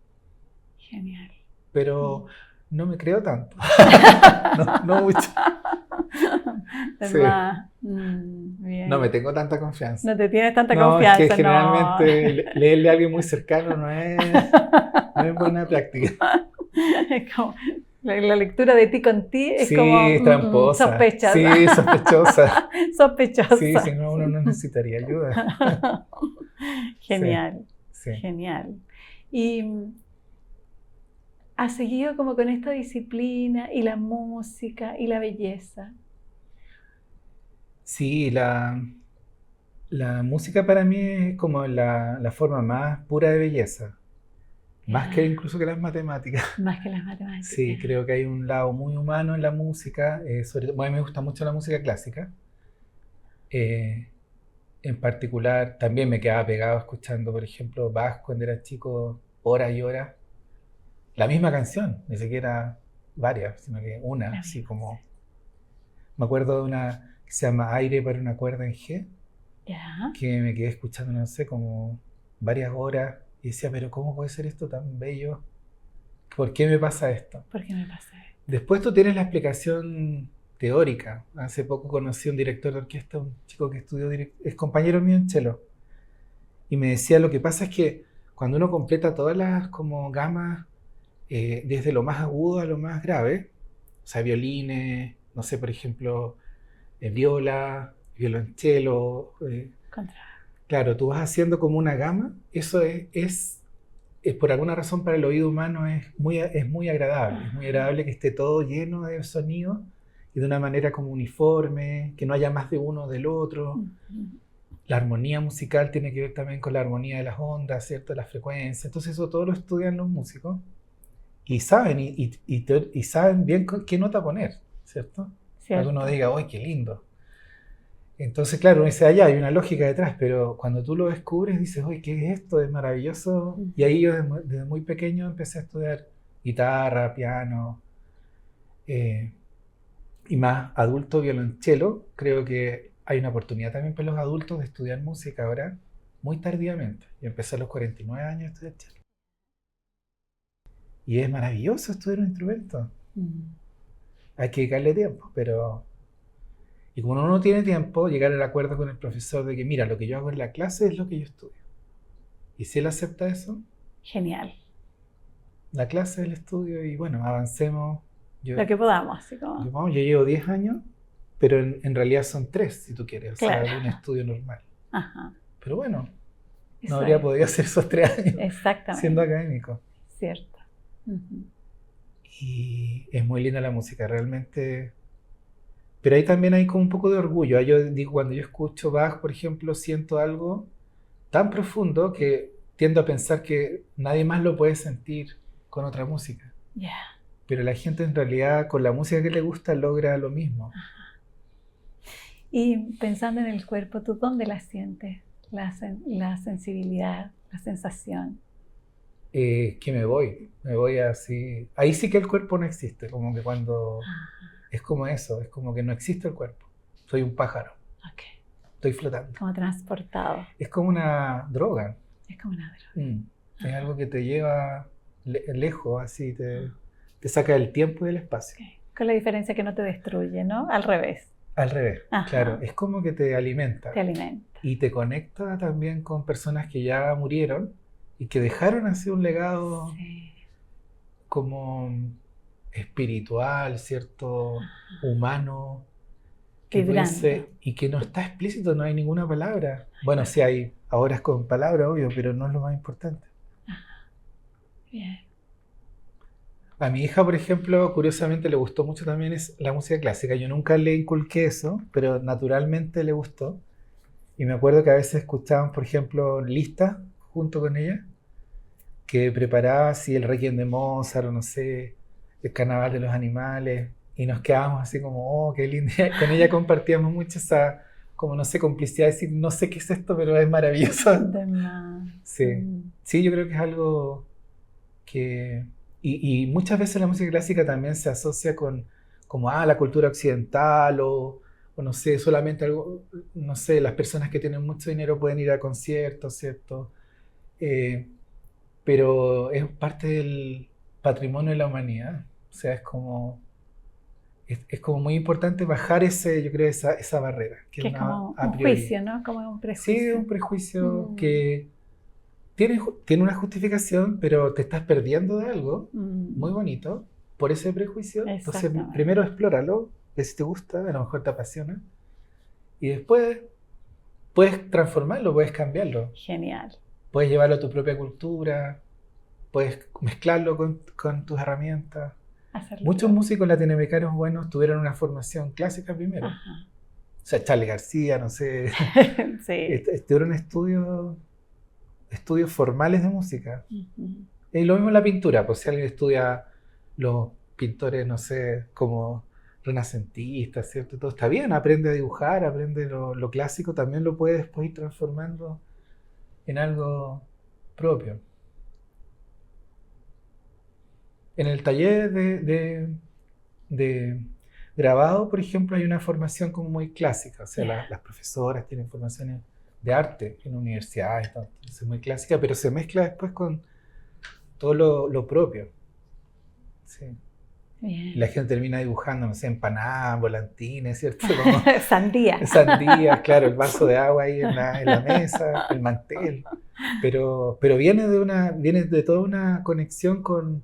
genial. pero no me creo tanto, no mucho. Es Sí. más, bien. No me tengo tanta confianza. No te tienes tanta No, es que confianza, generalmente no. leerle a alguien muy cercano no es buena práctica. Es como, la lectura de ti con ti es Sí, como es tramposa. sospechas. Sí, sospechosa. Sospechosa. Sí, si no, uno no necesitaría ayuda. Genial, Sí. genial. Y has seguido como con esta disciplina y la música y la belleza. Sí, la música para mí es como la forma más pura de belleza. Más que incluso que las matemáticas. Más que las matemáticas. Sí, creo que hay un lado muy humano en la música. Bueno, a mí me gusta mucho la música clásica. Eh, en particular, también me quedaba pegado escuchando, por ejemplo, Bach cuando era chico, horas y horas. La misma canción, ni siquiera varias, sino que una, así como... Me acuerdo de una que se llama Aire para una cuerda en G, Ya. que me quedé escuchando, no sé, como varias horas y decía, pero ¿cómo puede ser esto tan bello? ¿Por qué me pasa esto? ¿Por qué me pasa? Después tú tienes la explicación teórica. Hace poco conocí a un director de orquesta, un chico que estudió, es compañero mío en cello, y me decía, lo que pasa es que cuando uno completa todas las como gamas, desde lo más agudo a lo más grave, o sea, violines, no sé, por ejemplo, viola, violonchelo, Contra. claro, tú vas haciendo como una gama, eso es por alguna razón para el oído humano es muy agradable que esté todo lleno de sonido y de una manera como uniforme, que no haya más de uno del otro. La armonía musical tiene que ver también con la armonía de las ondas, ¿cierto? Las frecuencias. Entonces eso todo lo estudian los músicos y saben, y saben bien qué nota poner, ¿cierto? Para que uno diga, ¡ay, qué lindo! Entonces, claro, uno dice, allá hay una lógica detrás, pero cuando tú lo descubres dices, ¡ay, qué es esto! Es maravilloso. Y ahí yo desde muy pequeño empecé a estudiar guitarra, piano, y más adulto, violonchelo. Creo que hay una oportunidad también para los adultos de estudiar música ahora, muy tardíamente. Yo empecé a los 49 años a estudiar cello. Y es maravilloso estudiar un instrumento. Hay que dedicarle tiempo, pero... Y como uno no tiene tiempo, llegar al acuerdo con el profesor de que, mira, lo que yo hago en la clase es lo que yo estudio. Y si él acepta eso... Genial. La clase, el estudio, y bueno, avancemos. Lo que podamos, así como... Yo llevo 10 años, pero en realidad son 3, si tú quieres. O claro. sea, un estudio normal. Ajá. Pero bueno, Eso no habría podido hacer esos 3 años. Exactamente. Siendo académico. Cierto. Y es muy linda la música, realmente. Pero ahí también hay como un poco de orgullo. Yo digo, cuando yo escucho Bach, por ejemplo, siento algo tan profundo que tiendo a pensar que nadie más lo puede sentir con otra música. Yeah. Pero la gente en realidad, con la música que le gusta, logra lo mismo. Ajá. Y pensando en el cuerpo, ¿tú dónde la sientes? La sensibilidad, la sensación. Que me voy así. Ahí sí que el cuerpo no existe, como que cuando... Es como eso, es como que no existe el cuerpo. Soy un pájaro. Okay. Estoy flotando. Como transportado. Es como una droga. Es como una droga. Es algo que te lleva lejos, así, te saca del tiempo y del espacio. Okay. Con la diferencia que no te destruye, ¿no? Al revés. Al revés, claro. Es como que te alimenta. Te alimenta. Y te conecta también con personas que ya murieron y que dejaron así un legado como espiritual, ¿cierto? Humano. Que dice, y que no está explícito, no hay ninguna palabra. Bueno, sí hay ahora es con palabras, obvio, pero no es lo más importante. Bien. A mi hija, por ejemplo, curiosamente le gustó mucho también la música clásica. Yo nunca le inculqué eso, pero naturalmente le gustó. Y me acuerdo que a veces escuchaban, por ejemplo, listas junto con ella, que preparaba así el Requiem de Mozart, o no sé, el Carnaval de los Animales, y nos quedábamos así como, oh, qué lindo. Con ella compartíamos mucho esa, como no sé, complicidad de decir, no sé qué es esto, pero es maravilloso. Sí, sí, yo creo que es algo que... Y muchas veces la música clásica también se asocia con como la cultura occidental o no sé, solamente algo, no sé, las personas que tienen mucho dinero pueden ir a conciertos, ¿cierto? Pero es parte del patrimonio de la humanidad. O sea, es como muy importante bajar yo creo, esa barrera. Que es como un juicio, ¿no? Como un prejuicio. Sí, un prejuicio que... Tiene una justificación, pero te estás perdiendo de algo muy bonito por ese prejuicio. Entonces, primero explóralo, ve si te gusta, a lo mejor te apasiona. Y después puedes transformarlo, puedes cambiarlo. Genial. Puedes llevarlo a tu propia cultura, puedes mezclarlo con tus herramientas. Muchos músicos latinoamericanos buenos tuvieron una formación clásica primero. Ajá. O sea, Charly García, no sé. Sí. Tuvieron estudios formales de música. Y lo mismo en la pintura, pues si alguien estudia los pintores, no sé, como renacentistas, ¿cierto? Todo está bien, aprende a dibujar, aprende lo clásico, también lo puede después ir transformando en algo propio. En el taller de grabado, por ejemplo, hay una formación como muy clásica, o sea, las profesoras tienen formaciones de arte en universidades, entonces muy clásica, pero se mezcla después con todo lo propio. Sí. Y la gente termina dibujando, no sé, empanadas, volantines, ¿cierto? Como Sandía. sandías, claro, el vaso de agua ahí en la mesa, el mantel. Pero viene de toda una conexión con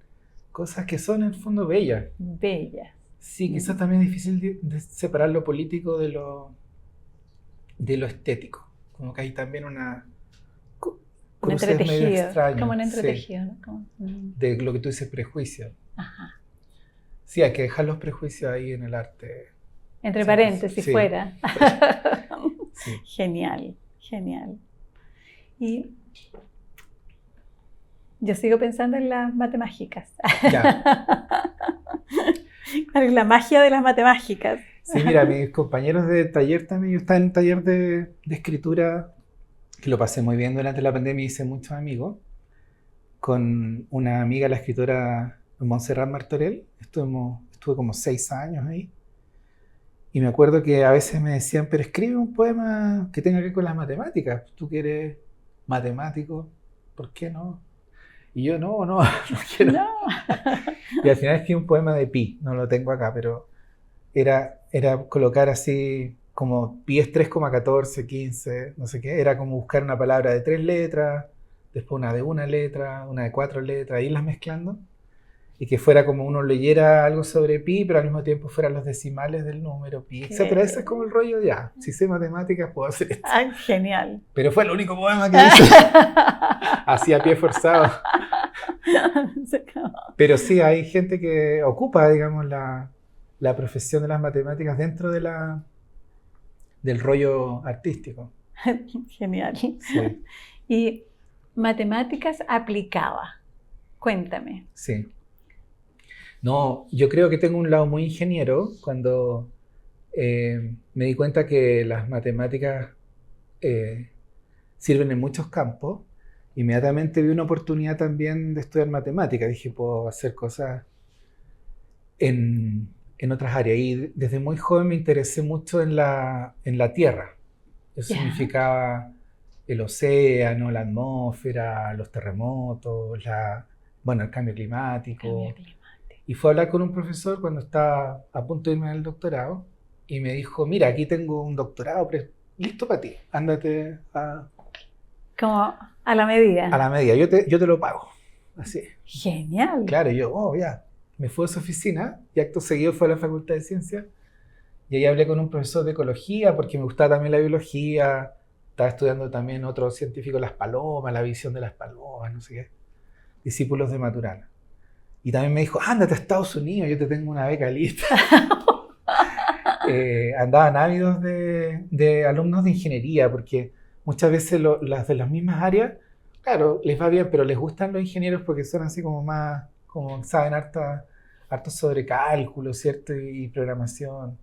cosas que son en el fondo bellas. Bellas. Sí, quizás también es difícil de separar lo político de lo estético. Como que hay también Un cruces medio entretejido, extraños. como un Sí, entretejido, ¿no? de lo que tú dices, prejuicio. Ajá. Sí, hay que dejar los prejuicios ahí en el arte. Entre Sí, paréntesis, sí. fuera. Sí. Genial, genial. Y yo sigo pensando en las matemáticas. Ya. ¿Cuál es la magia de las matemáticas? Sí, mira, mis compañeros de taller también, yo estaba en un taller de escritura que lo pasé muy bien durante la pandemia, hice muchos amigos, con una amiga, la escritora Montserrat Martorell. Estuve como 6 años ahí. Y me acuerdo que a veces me decían, pero escribe un poema que tenga que ver con las matemáticas. Tú que eres matemático, ¿por qué no? Y yo, no quiero. No. Y al final escribí un poema de pi, no lo tengo acá, pero era colocar así como pi es 3,14, 15, no sé qué. Era como buscar una palabra de 3 letras, después una de 1 letra, una de 4 letras, irlas mezclando. Y que fuera como uno leyera algo sobre pi, pero al mismo tiempo fueran los decimales del número pi, etc. Ese es como el rollo ya. Si sé matemáticas, puedo hacer esto. Ay, genial. Pero fue el único poema que hice. Así a pie forzado. Pero sí, hay gente que ocupa, digamos, la profesión de las matemáticas dentro del rollo artístico. Genial. Sí. Y matemáticas aplicaba. Cuéntame. Sí. No, yo creo que tengo un lado muy ingeniero cuando me di cuenta que las matemáticas sirven en muchos campos. Inmediatamente vi una oportunidad también de estudiar matemáticas. Dije, puedo hacer cosas en otras áreas. Y desde muy joven me interesé mucho en la Tierra. Eso significaba el océano, la atmósfera, los terremotos, el cambio climático. Y fue a hablar con un profesor cuando estaba a punto de irme al doctorado y me dijo, mira, aquí tengo un doctorado listo para ti, ándate Como a la medida. A la medida, yo te lo pago. Así. Genial. Claro, yo, ya. Me fui a su oficina y acto seguido fue a la Facultad de Ciencias y ahí hablé con un profesor de ecología porque me gustaba también la biología. Estaba estudiando también otro científico, las palomas, la visión de las palomas, no sé qué. Discípulos de Maturana. Y también me dijo, ándate a Estados Unidos, yo te tengo una beca lista. Andaban ávidos de alumnos de ingeniería, porque muchas veces las de las mismas áreas, claro, les va bien, pero les gustan los ingenieros porque son así como más, como saben harto sobre cálculo, ¿cierto? Y programación.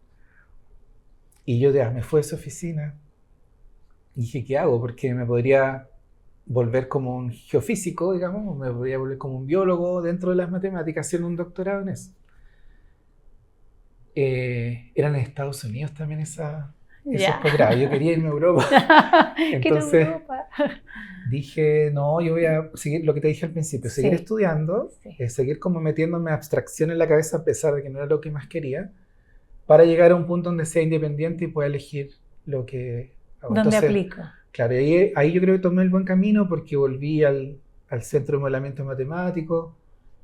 Y yo ya me fui a esa oficina y dije, ¿qué hago? Porque me podría volver como un geofísico, digamos, me podría volver como un biólogo dentro de las matemáticas, haciendo un doctorado en eso. Eran en Estados Unidos también esos posgrados. Yo quería irme a Europa. Entonces dije, no, yo voy a seguir lo que te dije al principio, seguir estudiando, seguir como metiéndome abstracción en la cabeza a pesar de que no era lo que más quería, para llegar a un punto donde sea independiente y pueda elegir lo que hago. ¿Dónde aplico? Claro, ahí yo creo que tomé el buen camino porque volví al Centro de Modelamiento Matemático,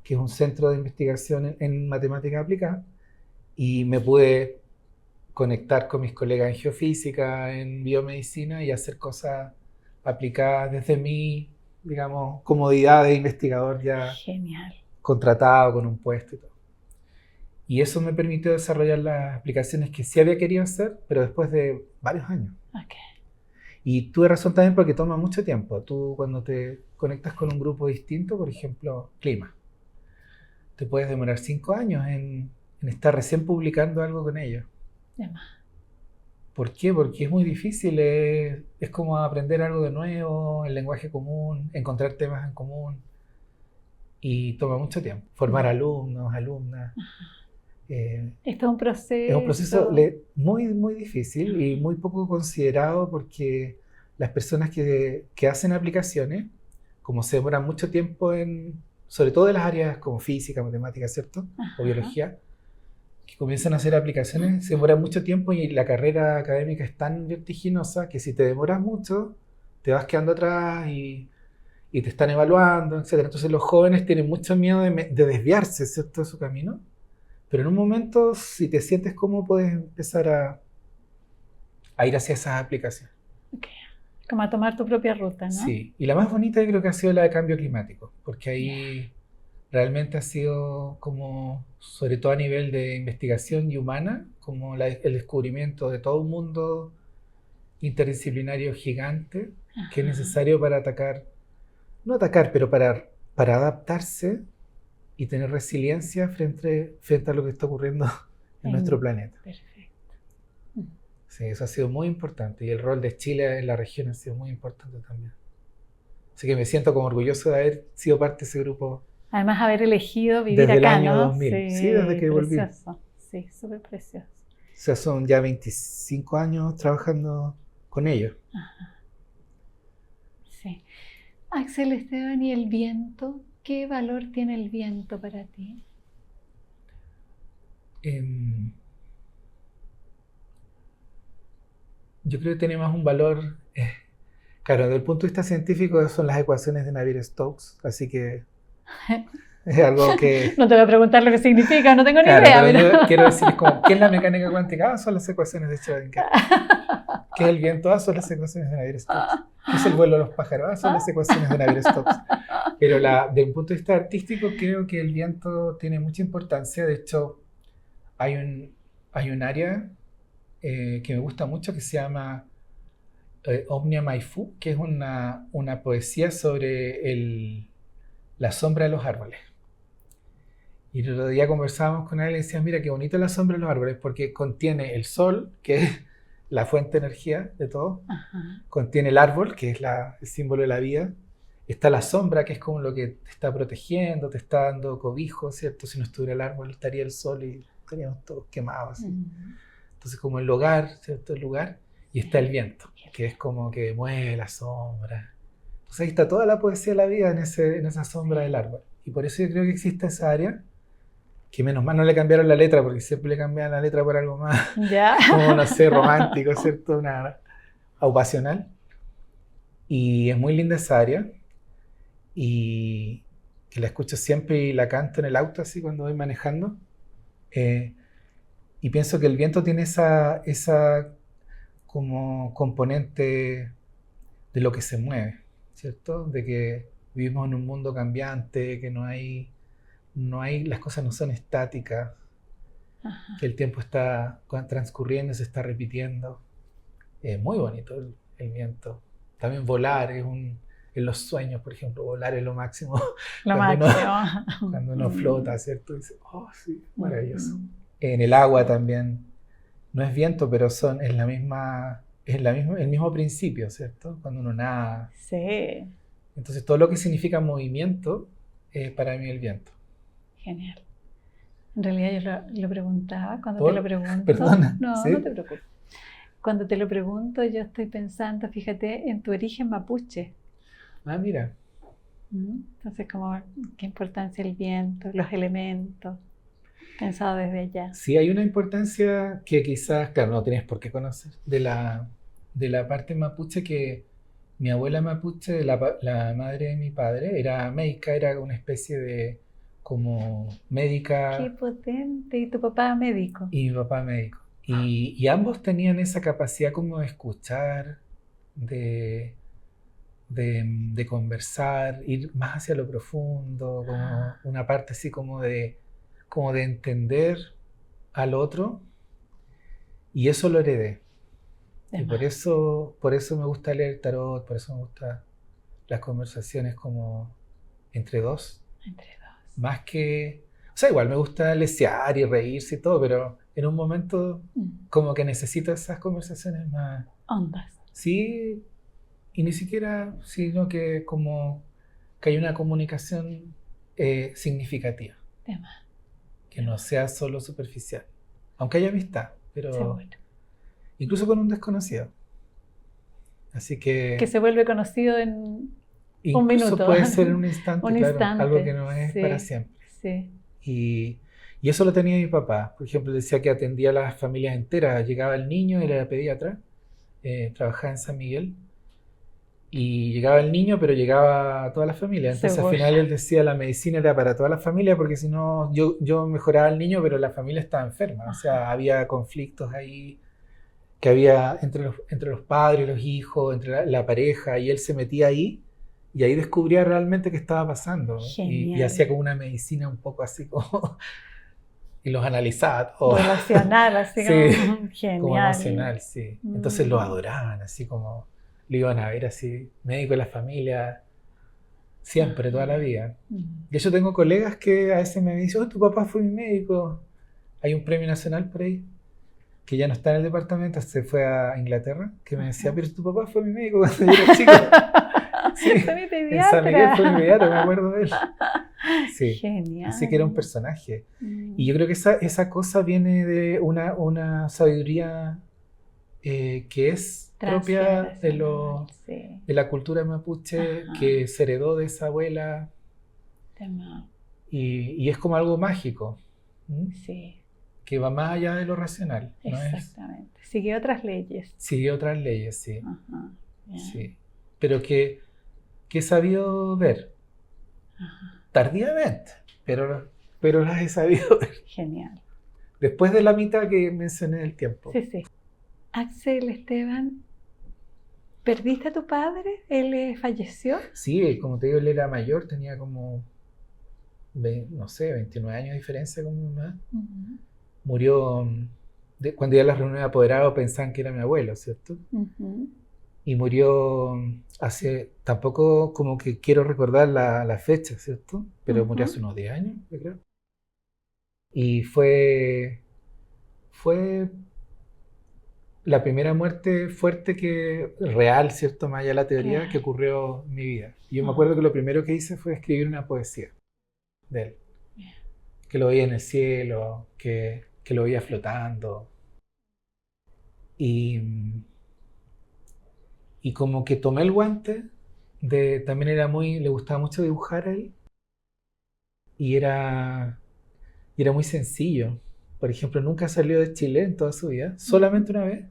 que es un centro de investigación en matemáticas aplicadas, y me pude conectar con mis colegas en geofísica, en biomedicina y hacer cosas aplicadas desde mi, digamos, comodidad de investigador ya contratado con un puesto y todo. Y eso me permitió desarrollar las aplicaciones que sí había querido hacer, pero después de varios años. Okay. Y tuve razón también porque toma mucho tiempo. Tú cuando te conectas con un grupo distinto, por ejemplo, clima, te puedes demorar 5 años en estar recién publicando algo con ellos. Además, ¿Por qué? Porque es muy difícil, es como aprender algo de nuevo, el lenguaje común, encontrar temas en común, y toma mucho tiempo. Formar alumnos, alumnas. esto es un Es un proceso proceso. muy, muy difícil y muy poco considerado porque las personas que hacen aplicaciones, como se demoran mucho tiempo sobre todo en las áreas como física, matemática, ¿cierto? O Ajá. biología, que comienzan a hacer aplicaciones, se demoran mucho tiempo y la carrera académica es tan vertiginosa que si te demoras mucho, te vas quedando atrás y te están evaluando, etcétera. Entonces los jóvenes tienen mucho miedo de desviarse, ¿cierto?, de su camino. Pero en un momento, si te sientes cómodo, puedes empezar a ir hacia esas aplicaciones. Ok. Como a tomar tu propia ruta, ¿no? Sí, y la más bonita yo creo que ha sido la de cambio climático, porque ahí realmente ha sido como, sobre todo a nivel de investigación y humana, como el descubrimiento de todo un mundo interdisciplinario gigante que es Ajá. necesario para atacar, no atacar, pero para adaptarse y tener resiliencia frente a lo que está ocurriendo en nuestro planeta. Perfecto. Sí, eso ha sido muy importante y el rol de Chile en la región ha sido muy importante también. Así que me siento como orgulloso de haber sido parte de ese grupo Además, haber elegido vivir desde el acá, año ¿no? 2000. Sí, desde Sí, que volví. O precioso. Sí, súper precioso. sea, son ya 25 años trabajando con ellos. Ajá. Sí. Axel Esteban, ¿y el viento? ¿Qué valor tiene el viento para ti? Em, yo creo que tiene más un valor, claro, desde el punto de vista científico son las ecuaciones de Navier-Stokes, así que es algo que, No te voy a preguntar lo que significa, no tengo ni claro, idea, pero pero... yo quiero decir, es como, ¿qué es la mecánica cuántica? Ah, son las ecuaciones de Schrödinger. ¿Qué es el viento? Ah, son las ecuaciones de Navier-Stokes. ¿Qué es el vuelo de los pájaros? Ah, son las ecuaciones de Navier-Stokes. Pero desde un punto de vista artístico creo que el viento tiene mucha importancia. De hecho, hay un área que me gusta mucho que se llama Omnia Maifu, que es una poesía sobre la sombra de los árboles. Y el otro día conversábamos con él y decías, mira qué bonita la sombra de los árboles porque contiene el sol, que es la fuente de energía de todo, Ajá. contiene el árbol, que es el símbolo de la vida, está la sombra, que es como lo que te está protegiendo, te está dando cobijo, ¿cierto? Si no estuviera el árbol estaría el sol y estaríamos todos quemados, así. Entonces como el hogar, ¿cierto? El lugar, y está el viento, que es como que mueve la sombra. Entonces ahí está toda la poesía de la vida en esa sombra del árbol. Y por eso yo creo que existe esa área, que menos mal no le cambiaron la letra, porque siempre le cambian la letra por algo más, Ya. como no sé, romántico, ¿cierto? O pasional. Y es muy linda esa área, y que la escucho siempre y la canto en el auto así cuando voy manejando. Y pienso que el viento tiene esa como componente de lo que se mueve, ¿cierto? De que vivimos en un mundo cambiante, que las cosas no son estáticas, Ajá. que el tiempo está transcurriendo, se está repitiendo. Es muy bonito el viento. También volar en los sueños, por ejemplo, volar es lo máximo Lo cuando uno, máximo. cuando uno flota, ¿cierto? Dice, oh, sí, maravilloso. Mm. En el agua también, no es viento, pero el mismo principio, ¿cierto? Cuando uno nada. Sí, Entonces todo lo que significa movimiento es para mí el viento. genial. En realidad yo lo preguntaba, cuando te lo ¿Por? pregunto... Perdona, No, ¿sí? no te preocupes. Cuando te lo pregunto, yo estoy pensando, fíjate, en tu origen mapuche. Ah, mira. Entonces, como, qué importancia el viento, los elementos, pensado desde allá. Sí, hay una importancia que quizás, claro, no tienes por qué conocer, de la parte mapuche que mi abuela mapuche, la madre de mi padre, era médica, era una especie de como Qué médica potente. ¿Y tu papá médico? y mi papá médico. Y ambos tenían esa capacidad como de escuchar, de, de conversar, ir más hacia lo profundo, como una parte así como de entender al otro, y eso lo heredé. Y por eso me gusta leer el tarot, por eso me gustan las conversaciones como entre dos. Más que... O sea, igual me gusta lesear y reírse y todo, pero en un momento como que necesito esas conversaciones más... hondas. Sí, y ni siquiera, sino que como que hay una comunicación significativa. Que no sea solo superficial. Aunque haya amistad, pero... Seguro. Incluso con un desconocido. Así que... Que se vuelve conocido en un incluso minuto. puede ser en un instante, un claro, instante. algo que no es para siempre. Sí. Y eso lo tenía mi papá. Por ejemplo, decía que atendía a las familias enteras. Llegaba el niño, él era pediatra, trabajaba en San Miguel. Y llegaba el niño, pero llegaba toda la familia. Entonces al final él decía la medicina era para toda la familia, porque si no, yo mejoraba al niño, pero la familia estaba enferma. O sea, había conflictos ahí que había entre los padres, los hijos, entre la pareja, y él se metía ahí, y ahí descubría realmente qué estaba pasando. Y hacía como una medicina un poco así como... y los analizaba todo. Relacional, así sí, como genial. Como emocional, sí. Entonces lo adoraban, así como lo iban a ver así, médico de la familia, siempre, toda la vida. De hecho tengo colegas que a veces me dicen, oh, tu papá fue mi médico. Hay un premio nacional por ahí, que ya no está en el departamento, se fue a Inglaterra, que me decía, pero tu papá fue mi médico cuando yo era chico. Sí, en San Miguel fue mi pediatra, me acuerdo de él. Sí. Genial. Así que era un personaje. Y yo creo que esa cosa viene de una sabiduría que es propia de la cultura mapuche, que se heredó de esa abuela. Y es como algo mágico. Sí. Que va más allá de lo racional. Exactamente. Sigue otras leyes. Sigue otras leyes, sí. Sí. Pero que he sabido ver. Tardíamente, pero las he sabido ver. Genial. Después de la mitad que mencioné del tiempo. Sí. Axel Esteban, ¿perdiste a tu padre? ¿Él falleció? Sí, como te digo, él era mayor, tenía como, no sé, 29 años de diferencia con mi mamá. Murió cuando ya la reunión de apoderados pensaban que era mi abuelo, ¿cierto? Y murió hace, tampoco como que quiero recordar la fecha, ¿cierto? Pero murió hace unos 10 años, yo creo. Y fue la primera muerte fuerte real, ¿cierto? Más allá de la teoría, que ocurrió en mi vida. Y yo me acuerdo que lo primero que hice fue escribir una poesía de él. Que lo veía en el cielo, que lo veía flotando. Y como que tomé el guante, también le gustaba mucho dibujar a él. Y era muy sencillo. Por ejemplo, nunca salió de Chile en toda su vida, solamente una vez,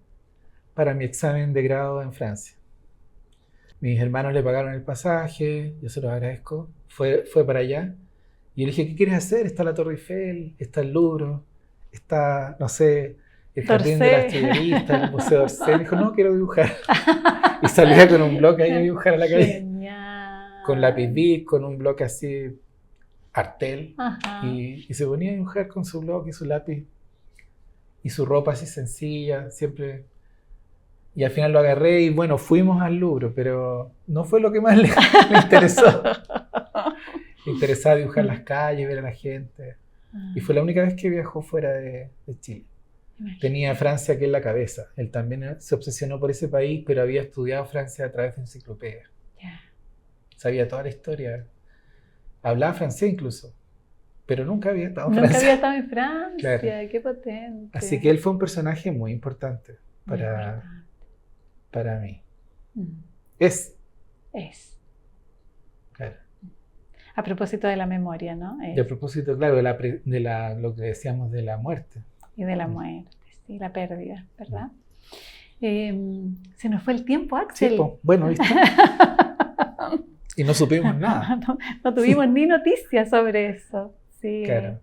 para mi examen de grado en Francia. Mis hermanos le pagaron el pasaje, yo se los agradezco, fue para allá. Y yo le dije, ¿qué quieres hacer? Está la Torre Eiffel, está el Louvre, está, no sé, el Jardín de la Artillería, el Museo d'Orsay. Me dijo, no, quiero dibujar. Y salía con un bloque ahí a dibujar a la calle. Genial. Con lápiz Bic, con un bloque así, Artel. Y se ponía a dibujar con su bloque y su lápiz. Y su ropa así sencilla, siempre. Y al final lo agarré y bueno, fuimos al Louvre, pero no fue lo que más le interesó. Le interesaba dibujar las calles, ver a la gente. Y fue la única vez que viajó fuera de Chile. Tenía Francia aquí en la cabeza. Él también se obsesionó por ese país, pero había estudiado Francia a través de enciclopedias. Sabía toda la historia. Hablaba francés incluso, pero nunca había estado en Francia. Nunca había estado en Francia, claro. Qué potente. Así que él fue un personaje muy importante para mí. Es. Claro. A propósito de la memoria, ¿no? Y a propósito, claro, de lo que decíamos de la muerte. Y de la muerte, sí, la pérdida, ¿verdad? Se nos fue el tiempo, Axel. Sí, bueno, ¿viste? Y no supimos nada. No tuvimos ni noticias sobre eso. Sí. Claro.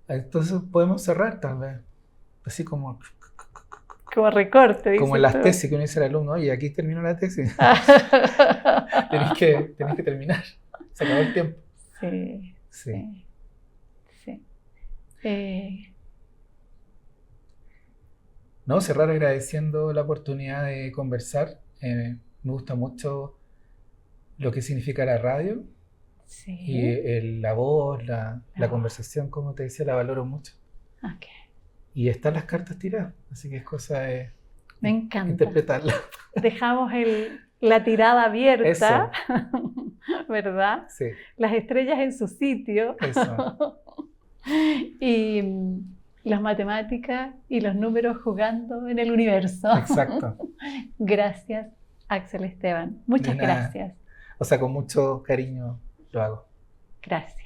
Entonces podemos cerrar tal vez. Así como recorte. Como en las tesis que uno dice al alumno, oye, aquí terminó la tesis. tenés que terminar. Se acabó el tiempo. Sí. No, cerrar agradeciendo la oportunidad de conversar. Me gusta mucho lo que significa la radio y Sí. la voz, la La voz. conversación, como te decía, la valoro mucho. Ok. Y están las cartas tiradas, así que es cosa de Me encanta. interpretarlas. Dejamos la tirada abierta, Eso, ¿verdad? sí, Las estrellas en su sitio eso, y las matemáticas y los números jugando en el universo. exacto. Gracias, Axel Esteban. De Muchas nada. gracias. O sea, con mucho cariño lo hago. Gracias.